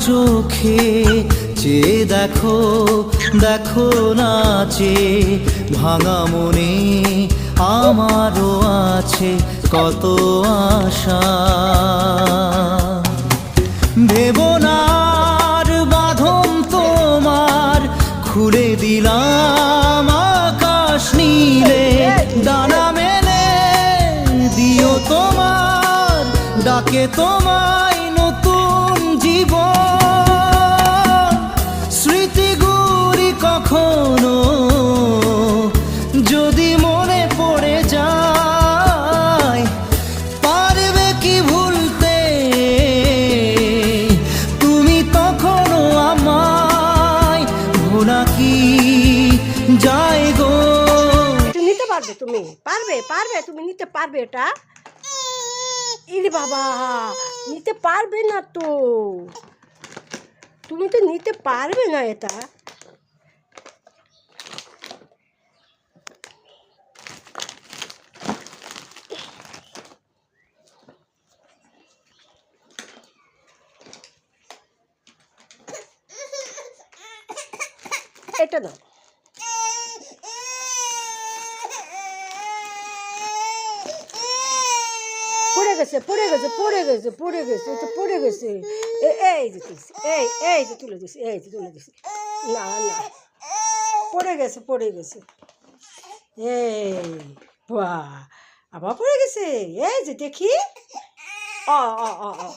চোখে চেয়ে দেখো, দেখো নাচে ভাঙা মনে আমারও আছে কত আশা। ভেবো না আর বাঁধন তোমার, খুলে দিলাম আকাশ নীলে, ডানা মেলে দিও তোমার ডাকে তোমায় নতুন জীবন। স্মৃতিগুলি কখনো যদি মনে পড়ে যায়, পারবে কি ভুলতে তুমি তখনো আমায়? ভোলা কি যায় গো? নিতে পারবে তুমি, পারবে পারবে তুমি নিতে পারবে এটা? ইরে বাবা, নিতে পারবে না তো, তুমি তো নিতে পারবে না এটা। এটা দাও। পড়ে গেছে পড়ে গেছে পড়ে গেছে পড়ে গেছে, এটা পড়ে গেছে। এই যে তুলছি, এই যে তুলে দিছি, এই যে তুলে দিছি। না না, পড়ে গেছে পড়ে গেছে। এই বাহ, আবার পড়ে গেছে। এই যে দেখি, অ অ অ অ